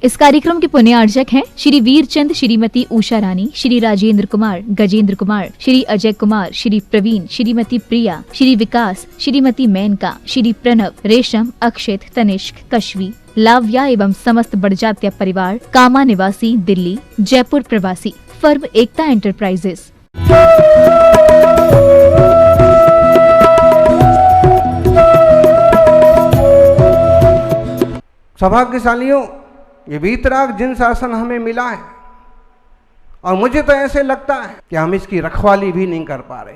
इस कार्यक्रम के पुण्यार्चक हैं श्री वीरचंद, श्रीमती उषा रानी, श्री राजेंद्र कुमार, गजेंद्र कुमार, श्री अजय कुमार, श्री प्रवीण, श्रीमती प्रिया, श्री विकास, श्रीमती मेनका, श्री प्रणव, रेशम, अक्षित, तनिष्क, कश्वी, लाव्या एवं समस्त बड़जात्या परिवार, कामा निवासी, दिल्ली, जयपुर प्रवासी, फर्म एकता एंटरप्राइजेस। सौभाग्यशालियों, ये वीतराग जिन शासन हमें मिला है और मुझे तो ऐसे लगता है कि हम इसकी रखवाली भी नहीं कर पा रहे।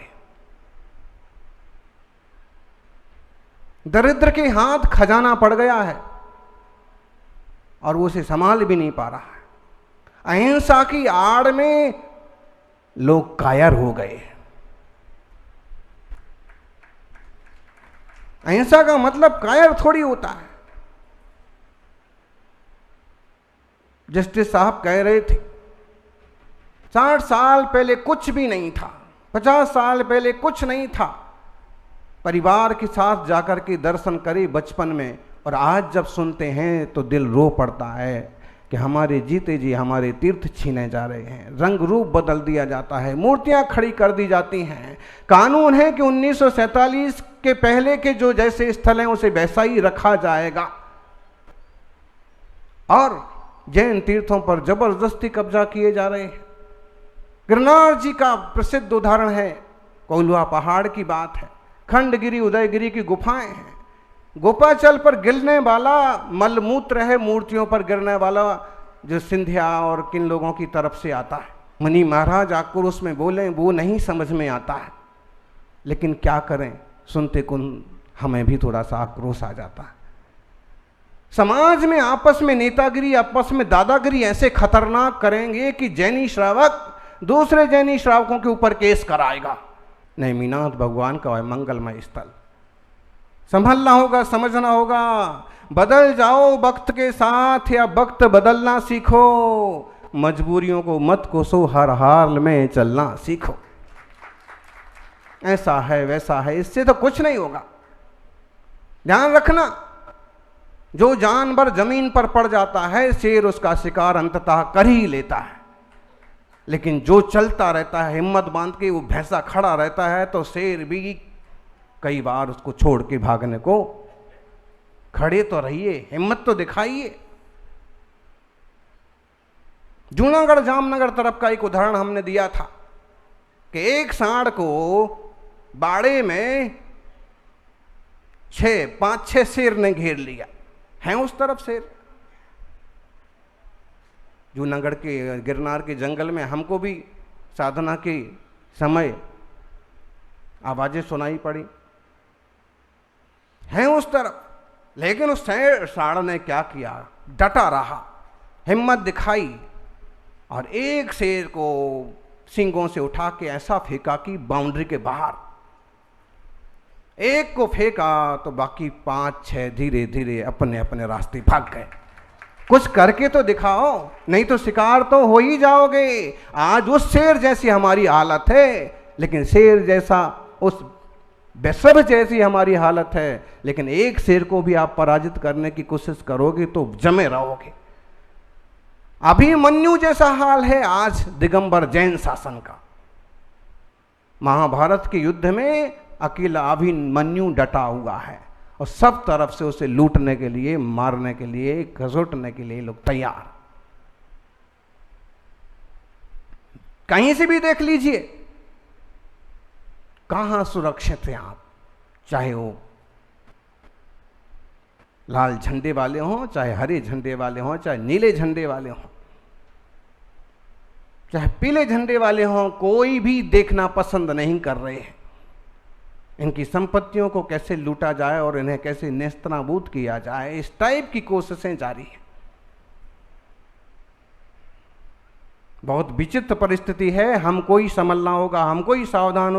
दरिद्र के हाथ खजाना पड़ गया है और वो उसे संभाल भी नहीं पा रहा है। अहिंसा की आड़ में लोग कायर हो गए। अहिंसा का मतलब कायर थोड़ी होता है। जस्टिस साहब कह रहे थे 60 साल पहले कुछ भी नहीं था, 50 साल पहले कुछ नहीं था, परिवार के साथ जाकर के दर्शन करे बचपन में, और आज जब सुनते हैं तो दिल रो पड़ता है कि हमारे जीते जी हमारे तीर्थ छीने जा रहे हैं, रंग रूप बदल दिया जाता है, मूर्तियां खड़ी कर दी जाती हैं। कानून है कि 1947 के पहले के जो जैसे स्थल हैं उसे वैसा ही रखा जाएगा, और जैन तीर्थों पर जबरदस्ती कब्जा किए जा रहे हैं। गिरनार जी का प्रसिद्ध उदाहरण है, कोल्हुआ पहाड़ की बात है, खंडगिरी उदयगिरी की गुफाएं हैं। गोपाचल पर गिरने वाला मलमूत्र है, मूर्तियों पर गिरने वाला जो सिंधिया और किन लोगों की तरफ से आता है। मुनि महाराज आकर उसमें बोले, वो नहीं समझ में आता है, लेकिन क्या करें, सुनते कुन हमें भी थोड़ा सा आक्रोश आ जाता है। समाज में आपस में नेतागिरी, आपस में दादागिरी ऐसे खतरनाक करेंगे कि जैनी श्रावक दूसरे जैनी श्रावकों के ऊपर केस कराएगा। नेमिनाथ भगवान का है मंगलमय स्थल, संभलना होगा, समझना होगा। बदल जाओ वक्त के साथ या वक्त बदलना सीखो, मजबूरियों को मत कोसो, हर हाल में चलना सीखो। ऐसा है वैसा है, इससे तो कुछ नहीं होगा। ध्यान रखना, जो जानवर जमीन पर पड़ जाता है शेर उसका शिकार अंततः कर ही लेता है, लेकिन जो चलता रहता है हिम्मत बांध के, वो भैंसा खड़ा रहता है, तो शेर भी कई बार उसको छोड़ के भागने को खड़े तो रहिए, हिम्मत तो दिखाइए। जूनागढ़ जामनगर तरफ का एक उदाहरण हमने दिया था कि एक सांड को बाड़े में 5-6 शेर ने घेर लिया है। उस तरफ शेर, जूनागढ़ के गिरनार के जंगल में हमको भी साधना के समय आवाजें सुनाई पड़ी हैं उस तरफ, लेकिन उस सांड ने क्या किया, डटा रहा, हिम्मत दिखाई और एक शेर को सींगों से उठा के ऐसा फेंका कि बाउंड्री के बाहर। एक को फेंका तो बाकी 5-6 धीरे धीरे अपने अपने रास्ते भाग गए। कुछ करके तो दिखाओ, नहीं तो शिकार तो हो ही जाओगे। आज उस शेर जैसी हमारी हालत है, लेकिन शेर जैसा उस बेसब जैसी हमारी हालत है, लेकिन एक शेर को भी आप पराजित करने की कोशिश करोगे तो जमे रहोगे। अभिमन्यु जैसा हाल है आज दिगंबर जैन शासन का। महाभारत के युद्ध में अकेला अभिमन्यु डटा हुआ है और सब तरफ से उसे लूटने के लिए, मारने के लिए, घसीटने के लिए लोग तैयार। कहीं से भी देख लीजिए, कहां सुरक्षित हैं आप, चाहे वो लाल झंडे वाले हों, चाहे हरे झंडे वाले हों, चाहे नीले झंडे वाले हों, चाहे पीले झंडे वाले हों, कोई भी देखना पसंद नहीं कर रहे हैं। इनकी संपत्तियों को कैसे लूटा जाए और इन्हें कैसे नेस्तनाबूद किया जाए, इस टाइप की कोशिशें जारी हैं। बहुत विचित्र परिस्थिति है। हमको ही संभलना होगा, हमको ही सावधान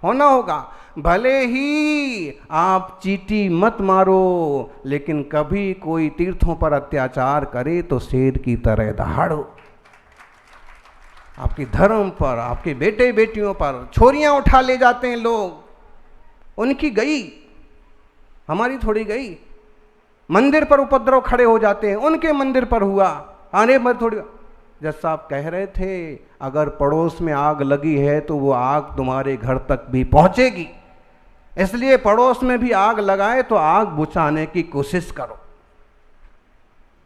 होना होगा। भले ही आप चींटी मत मारो, लेकिन कभी कोई तीर्थों पर अत्याचार करे तो शेर की तरह दहाड़ो। आपके धर्म पर, आपके बेटे बेटियों पर छोरियां उठा ले जाते हैं लोग, उनकी गई, हमारी थोड़ी गई। मंदिर पर उपद्रव खड़े हो जाते हैं, उनके मंदिर पर हुआ, आने पर थोड़ी। जज साहब कह रहे थे अगर पड़ोस में आग लगी है तो वो आग तुम्हारे घर तक भी पहुंचेगी, इसलिए पड़ोस में भी आग लगाए तो आग बुझाने की कोशिश करो।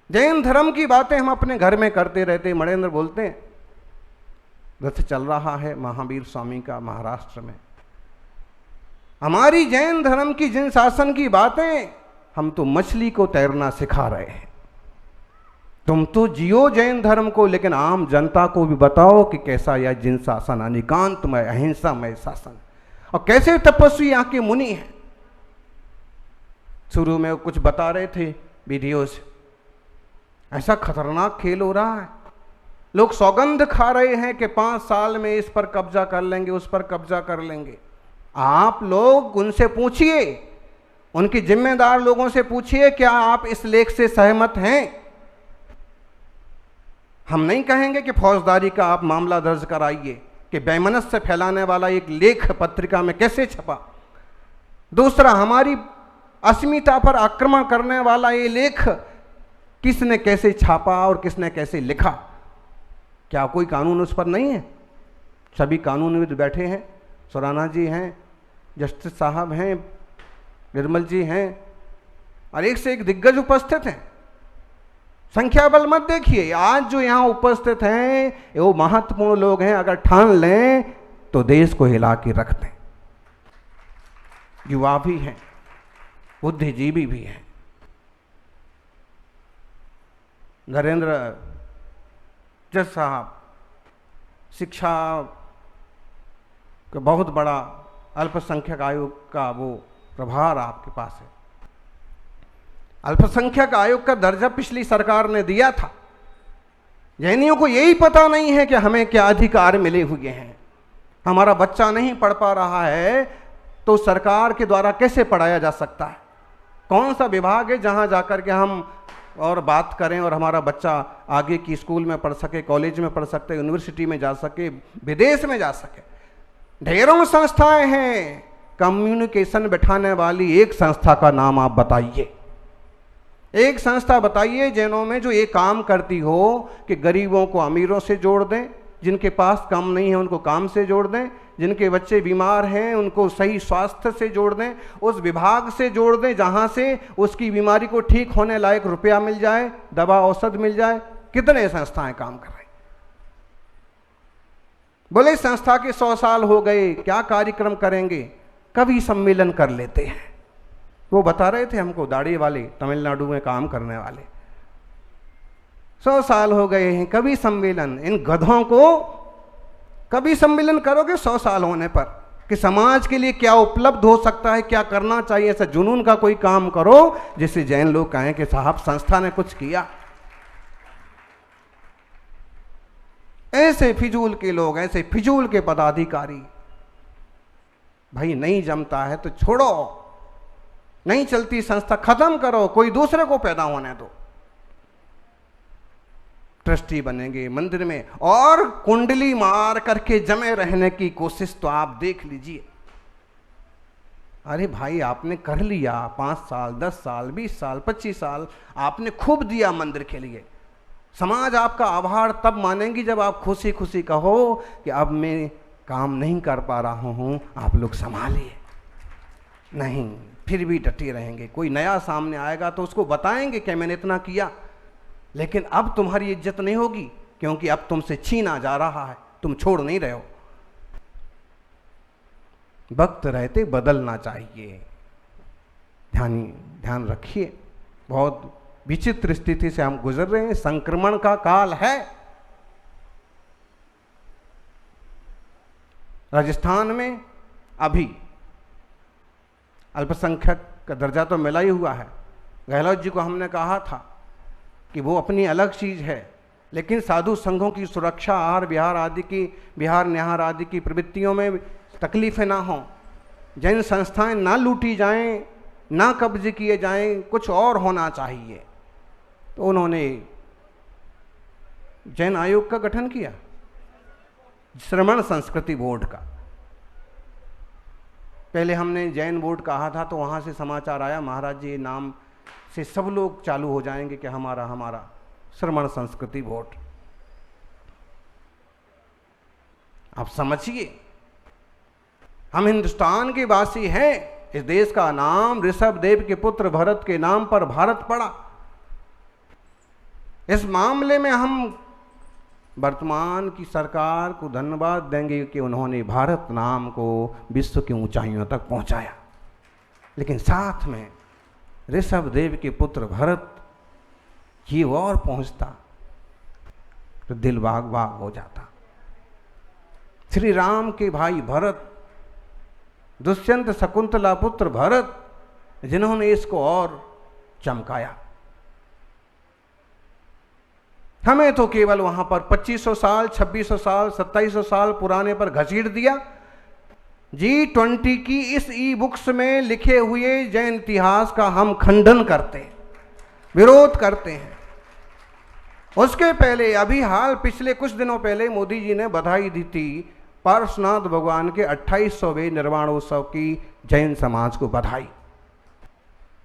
जैन धर्म की बातें हम अपने घर में करते रहते। मणेंद्र बोलते हैं रथ चल रहा है महावीर स्वामी का महाराष्ट्र में, हमारी जैन धर्म की जिन शासन की बातें, हम तो मछली को तैरना सिखा रहे हैं। तुम तो जियो जैन धर्म को, लेकिन आम जनता को भी बताओ कि कैसा यह जिन शासन अनिकांतमय अहिंसामय शासन, और कैसे तपस्वी यहाँ के मुनि हैं। शुरू में कुछ बता रहे थे वीडियो से, ऐसा खतरनाक खेल हो रहा है, लोग सौगंध खा रहे हैं कि 5 साल में इस पर कब्जा कर लेंगे, उस पर कब्जा कर लेंगे। आप लोग उनसे पूछिए, उनके जिम्मेदार लोगों से पूछिए क्या आप इस लेख से सहमत हैं। हम नहीं कहेंगे कि फौजदारी का आप मामला दर्ज कराइए कि वैमनस्य फैलाने वाला एक लेख पत्रिका में कैसे छपा। दूसरा, हमारी अस्मिता पर आक्रमण करने वाला ये लेख किसने कैसे छापा और किसने कैसे लिखा। क्या कोई कानून उस पर नहीं है? सभी कानूनविद बैठे हैं, सुराना जी हैं, जस्टिस साहब हैं, निर्मल जी हैं, और एक से एक दिग्गज उपस्थित हैं। संख्या बल मत देखिए, आज जो यहाँ उपस्थित हैं वो महत्वपूर्ण लोग हैं। अगर ठान लें तो देश को हिला के रख दें। युवा भी हैं, बुद्धिजीवी भी हैं। नरेंद्र जज साहब, शिक्षा का बहुत बड़ा अल्पसंख्यक आयोग का वो प्रभार आपके पास है। अल्पसंख्यक आयोग का दर्जा पिछली सरकार ने दिया था। जैनियों को यही पता नहीं है कि हमें क्या अधिकार मिले हुए हैं। हमारा बच्चा नहीं पढ़ पा रहा है तो सरकार के द्वारा कैसे पढ़ाया जा सकता है? कौन सा विभाग है जहां जाकर के हम और बात करें और हमारा बच्चा आगे की स्कूल में पढ़ सके, कॉलेज में पढ़ सकते, यूनिवर्सिटी में जा सके, विदेश में जा सके? ढेरों संस्थाएं हैं, कम्युनिकेशन बैठाने वाली एक संस्था का नाम आप बताइए। एक संस्था बताइए जैनों में जो ये काम करती हो कि गरीबों को अमीरों से जोड़ दें, जिनके पास काम नहीं है उनको काम से जोड़ दें, जिनके बच्चे बीमार हैं उनको सही स्वास्थ्य से जोड़ दें, उस विभाग से जोड़ दें जहां से उसकी बीमारी को ठीक होने लायक रुपया मिल जाए, दवा औषध मिल जाए। कितने संस्थाएं काम कर रही? बोले संस्था के 100 साल हो गए, क्या कार्यक्रम करेंगे? कभी सम्मेलन कर लेते हैं। वो बता रहे थे हमको, दाढ़ी वाले, तमिलनाडु में काम करने वाले, 100 साल हो गए हैं, कभी सम्मेलन। इन गधों को कभी सम्मेलन करोगे 100 साल होने पर कि समाज के लिए क्या उपलब्ध हो सकता है, क्या करना चाहिए? ऐसा जुनून का कोई काम करो जिससे जैन लोग कहें कि साहब संस्था ने कुछ किया। ऐसे फिजूल के लोग, ऐसे फिजूल के पदाधिकारी, भाई नहीं जमता है तो छोड़ो, नहीं चलती संस्था खत्म करो, कोई दूसरे को पैदा होने दो। ट्रस्टी बनेंगे मंदिर में और कुंडली मार करके जमे रहने की कोशिश तो आप देख लीजिए। अरे भाई आपने कर लिया 5 साल, 10 साल, 20 साल, 25 साल आपने खूब दिया मंदिर के लिए। समाज आपका आभार तब मानेंगी जब आप खुशी खुशी कहो कि अब मैं काम नहीं कर पा रहा हूं, आप लोग संभालिए। नहीं, फिर भी डटे रहेंगे। कोई नया सामने आएगा तो उसको बताएंगे कि मैंने इतना किया, लेकिन अब तुम्हारी इज्जत नहीं होगी क्योंकि अब तुमसे छीना जा रहा है, तुम छोड़ नहीं रहे हो। वक्त रहते बदलना चाहिए। ध्यान रखिए, बहुत विचित्र स्थिति से हम गुजर रहे हैं, संक्रमण का काल है। राजस्थान में अभी अल्पसंख्यक का दर्जा तो मिला ही हुआ है। गहलोत जी को हमने कहा था कि वो अपनी अलग चीज़ है, लेकिन साधु संघों की सुरक्षा, आहार विहार आदि की, विहार निहार आदि की प्रवृत्तियों में तकलीफें ना हों, जैन संस्थाएं ना लूटी जाएं, ना कब्जे किए जाएं, कुछ और होना चाहिए। तो उन्होंने जैन आयोग का गठन किया, श्रमण संस्कृति बोर्ड का। पहले हमने जैन बोर्ड कहा था तो वहाँ से समाचार आया महाराज जी नाम से सब लोग चालू हो जाएंगे कि हमारा हमारा श्रमण संस्कृति वोट। आप समझिए, हम हिंदुस्तान के वासी हैं, इस देश का नाम ऋषभ देव के पुत्र भरत के नाम पर भारत पड़ा। इस मामले में हम वर्तमान की सरकार को धन्यवाद देंगे कि उन्होंने भारत नाम को विश्व की ऊंचाइयों तक पहुंचाया, लेकिन साथ में ऋषभ देव के पुत्र भरत ये और पहुंचता तो दिल बाग बाग हो जाता। श्री राम के भाई भरत, दुष्यंत शकुंतला पुत्र भरत, जिन्होंने इसको और चमकाया। हमें तो केवल वहां पर 2500 साल, 2600 साल, 2700 साल पुराने पर घसीट दिया। G20 की इस ई बुक्स में लिखे हुए जैन इतिहास का हम खंडन करते हैं, विरोध करते हैं। उसके पहले अभी हाल पिछले कुछ दिनों पहले मोदी जी ने बधाई दी थी पार्श्वनाथ भगवान के 2800वें निर्वाणोत्सव की जैन समाज को बधाई।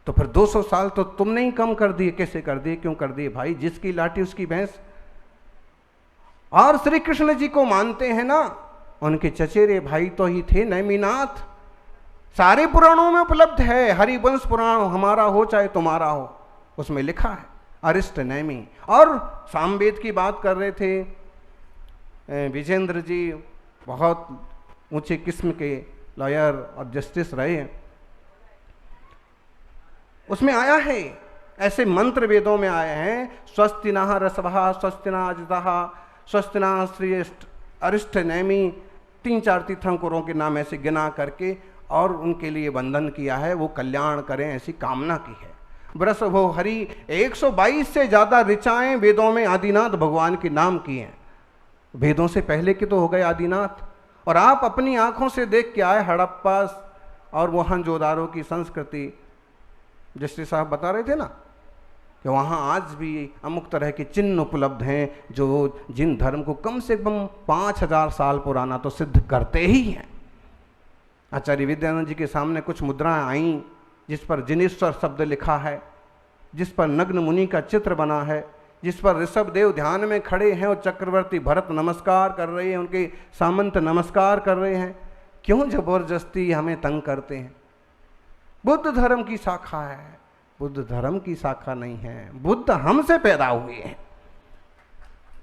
तो फिर 200 साल तो तुमने ही कम कर दिए। कैसे कर दिए, क्यों कर दिए भाई? जिसकी लाठी उसकी भैंस। और श्री कृष्ण जी को मानते हैं ना, उनके चचेरे भाई तो ही थे नेमिनाथ। सारे पुराणों में उपलब्ध है, हरिवंश पुराण हमारा हो चाहे तुम्हारा हो, उसमें लिखा है अरिष्ट नेमि। और सामवेद की बात कर रहे थे विजेंद्र जी, बहुत ऊंचे किस्म के लॉयर और जस्टिस रहे हैं। उसमें आया है, ऐसे मंत्र वेदों में आए हैं, स्वस्तिना रसभा, स्वस्तिना अजितः, स्वस्तिना श्रेष्ठ अरिष्ट नेमि। 3-4 तीर्थंकरों के नाम ऐसे गिना करके और उनके लिए वंदन किया है, वो कल्याण करें ऐसी कामना की है। ब्रस भो हरि, 122 से ज़्यादा ऋचाएँ वेदों में आदिनाथ भगवान के नाम की हैं। वेदों से पहले के तो हो गए आदिनाथ। और आप अपनी आंखों से देख के आए हड़प्पा और मोहनजोदारो की संस्कृति। जस्टिस साहब बता रहे थे ना कि वहाँ आज भी अमुक तरह के चिन्ह उपलब्ध हैं जो जिन धर्म को कम से कम 5000 साल पुराना तो सिद्ध करते ही हैं। आचार्य विद्यानंद जी के सामने कुछ मुद्राएं आईं जिस पर जिनेश्वर शब्द लिखा है, जिस पर नग्न मुनि का चित्र बना है, जिस पर ऋषभ देव ध्यान में खड़े हैं और चक्रवर्ती भरत नमस्कार कर रहे हैं, उनके सामंत नमस्कार कर रहे हैं। क्यों जबरदस्ती हमें तंग करते हैं? बुद्ध धर्म की शाखा है, बुद्ध धर्म की शाखा नहीं है, बुद्ध हमसे पैदा हुए हैं।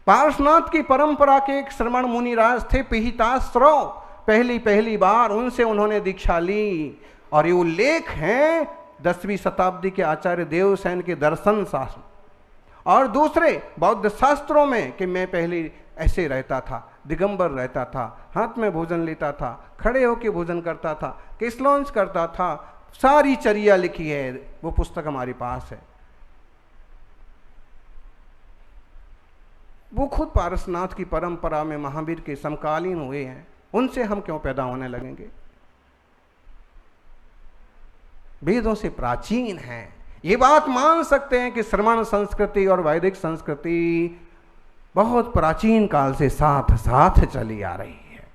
पार्श्वनाथ की परंपरा के एक श्रमण मुनिराज थे पिहिताश्रव, पहली बार उनसे उन्होंने दीक्षा ली। और ये उल्लेख हैं 10वीं शताब्दी के आचार्य देवसेन के दर्शन शास्त्र और दूसरे बौद्ध शास्त्रों में कि मैं पहले ऐसे रहता था, दिगंबर रहता था, हाथ में भोजन लेता था, खड़े होकर भोजन करता था, किसलॉन्च करता था, सारी चर्या लिखी है। वो पुस्तक हमारे पास है। वो खुद पारसनाथ की परंपरा में महावीर के समकालीन हुए हैं, उनसे हम क्यों पैदा होने लगेंगे? वेदों से प्राचीन है। ये बात मान सकते हैं कि श्रमण संस्कृति और वैदिक संस्कृति बहुत प्राचीन काल से साथ साथ चली आ रही है।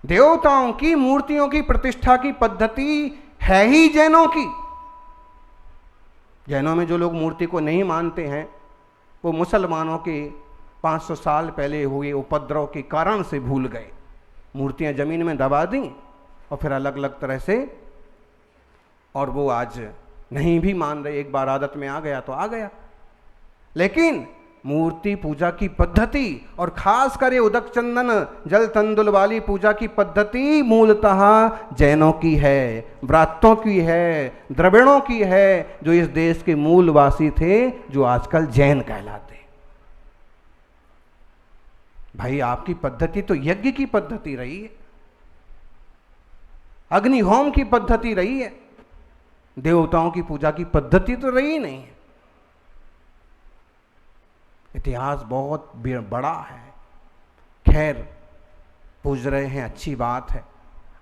देवताओं की मूर्तियों की प्रतिष्ठा की पद्धति है ही जैनों की। जैनों में जो लोग मूर्ति को नहीं मानते हैं वो मुसलमानों के 500 साल पहले हुए उपद्रव के कारण से भूल गए। मूर्तियां जमीन में दबा दी और फिर अलग अलग तरह से, और वो आज नहीं भी मान रहे। एक बार आदत में आ गया तो आ गया। लेकिन मूर्ति पूजा की पद्धति और खास कर ये उदक चंदन जल तंदुल वाली पूजा की पद्धति मूलतः जैनों की है, व्रातों की है, द्रविड़ों की है, जो इस देश के मूलवासी थे, जो आजकल जैन कहलाते। भाई आपकी पद्धति तो यज्ञ की पद्धति रही है, अग्निहोम की पद्धति रही है, देवताओं की पूजा की पद्धति तो रही नहीं है। इतिहास बहुत बड़ा है। खैर पूज रहे हैं, अच्छी बात है,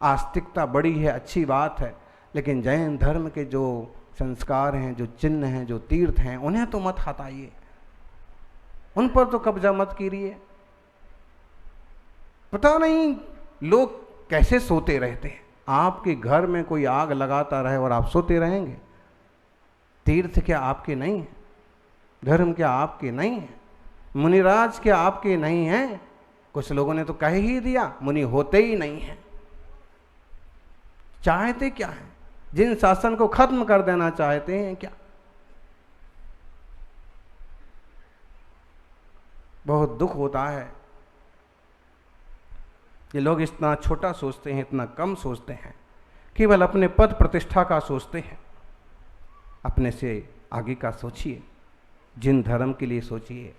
आस्तिकता बड़ी है, अच्छी बात है, लेकिन जैन धर्म के जो संस्कार हैं, जो चिन्ह हैं, जो तीर्थ हैं, उन्हें तो मत हटाइए, उन पर तो कब्जा मत कीजिए। पता नहीं लोग कैसे सोते रहते हैं। आपके घर में कोई आग लगाता रहे और आप सोते रहेंगे? तीर्थ क्या आपके नहीं है? धर्म क्या आपके नहीं है? मुनिराज क्या आपके नहीं हैं? कुछ लोगों ने तो कह ही दिया, मुनि होते ही नहीं हैं। चाहते क्या है? जिन शासन को खत्म कर देना चाहते हैं क्या? बहुत दुख होता है ये लोग इतना छोटा सोचते हैं, इतना कम सोचते हैं, केवल अपने पद प्रतिष्ठा का सोचते हैं। अपने से आगे का सोचिए, जिन धर्म के लिए सोचिए।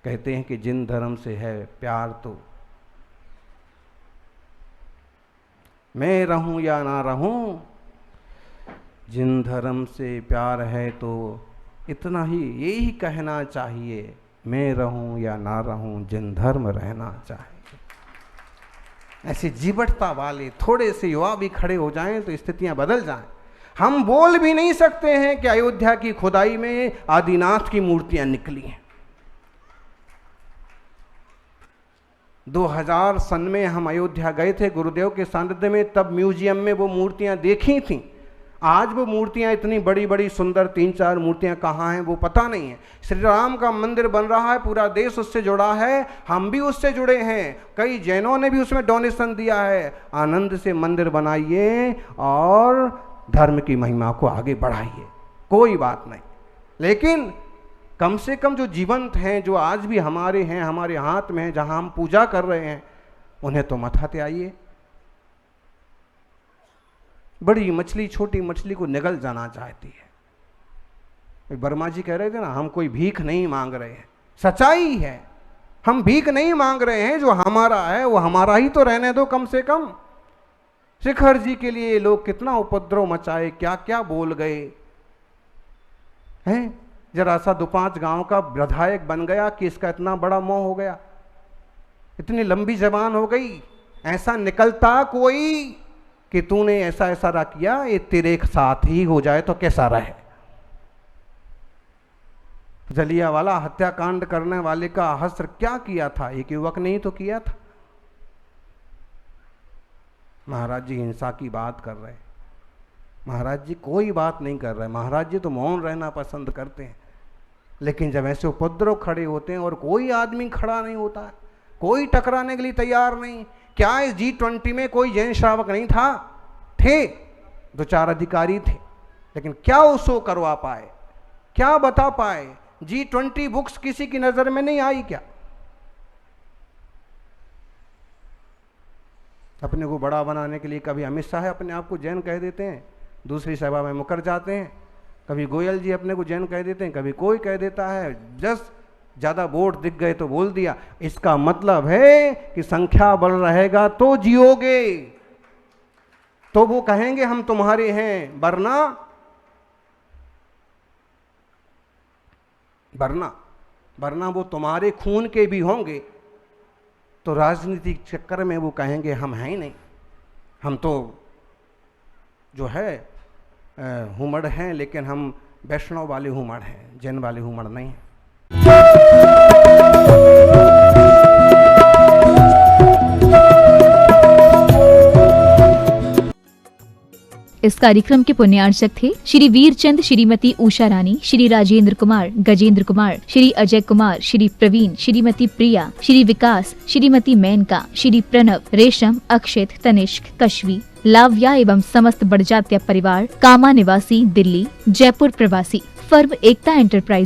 कहते हैं कि जिन धर्म से है प्यार तो मैं रहूं या ना रहूं, जिन धर्म से प्यार है तो इतना ही यही कहना चाहिए, मैं रहूं या ना रहूं, जिन धर्म रहना चाहिए। ऐसी जीवटता वाले थोड़े से युवा भी खड़े हो जाएं तो स्थितियां बदल जाएं। हम बोल भी नहीं सकते हैं कि अयोध्या की खुदाई में आदिनाथ की मूर्तियां निकली हैं। 2000 सन में हम अयोध्या गए थे गुरुदेव के सानिध्य में, तब म्यूजियम में वो मूर्तियां देखी थीं। आज वो मूर्तियां इतनी बड़ी बड़ी सुंदर 3-4 मूर्तियां कहाँ हैं वो पता नहीं है। श्री राम का मंदिर बन रहा है, पूरा देश उससे जुड़ा है, हम भी उससे जुड़े हैं, कई जैनों ने भी उसमें डोनेशन दिया है। आनंद से मंदिर बनाइए और धर्म की महिमा को आगे बढ़ाइए, कोई बात नहीं। लेकिन कम से कम जो जीवंत हैं, जो आज भी हमारे हैं, हमारे हाथ में हैं, जहां हम पूजा कर रहे हैं, उन्हें तो मत हते आइए। बड़ी मछली छोटी मछली को निगल जाना चाहती है। वर्मा जी कह रहे थे ना, हम कोई भीख नहीं मांग रहे हैं, सच्चाई है, हम भीख नहीं मांग रहे हैं। जो हमारा है वो हमारा ही तो रहने दो कम से कम। शिखर जी के लिए लोग कितना उपद्रव मचाए, क्या क्या बोल गए हैं। जरा सा 2-5 गांव का विधायक बन गया कि इसका इतना बड़ा मोह हो गया, इतनी लंबी जबान हो गई। ऐसा निकलता कोई कि तूने ऐसा ऐसा किया, ये तेरे एक साथ ही हो जाए तो कैसा रहे। जलियांवाला हत्याकांड करने वाले का हस्र क्या किया था? एक युवक ने ही तो किया था। महाराज जी हिंसा की बात कर रहे हैं, महाराज जी कोई बात नहीं कर रहे। महाराज जी तो मौन रहना पसंद करते हैं, लेकिन जब ऐसे उपद्रव खड़े होते हैं और कोई आदमी खड़ा नहीं होता है, कोई टकराने के लिए तैयार नहीं। क्या इस G20 में कोई जैन श्रावक नहीं था? थे, 2-4 अधिकारी थे, लेकिन क्या वो शो करवा पाए, क्या बता पाए? G20 बुक्स किसी की नजर में नहीं आई क्या? अपने को बड़ा बनाने के लिए कभी अमित शाह अपने आप को जैन कह देते हैं, दूसरी सभा में मुकर जाते हैं। कभी गोयल जी अपने को जैन कह देते हैं, कभी कोई कह देता है। जस्ट ज़्यादा वोट दिख गए तो बोल दिया। इसका मतलब है कि संख्या बल रहेगा तो जियोगे, तो वो कहेंगे हम तुम्हारे हैं, वरना वो तुम्हारे खून के भी होंगे तो राजनीतिक चक्कर में वो कहेंगे हम हैं ही नहीं, हम तो जो है हुमड़ हैं, लेकिन हम वैष्णव वाले हुमड़ हैं, जैन वाले हुमड़ नहीं हैं। इस कार्यक्रम के पुण्यार्चक थे श्री वीरचंद, श्रीमती उषा रानी, श्री राजेंद्र कुमार, गजेंद्र कुमार, श्री अजय कुमार, श्री प्रवीण, श्रीमती प्रिया, श्री विकास, श्रीमती मेनका, श्री प्रणव, रेशम, अक्षित, तनिष्क, कश्वी, लाव्या एवं समस्त बड़जात्या परिवार, कामा निवासी, दिल्ली, जयपुर प्रवासी, फर्म एकता एंटरप्राइज।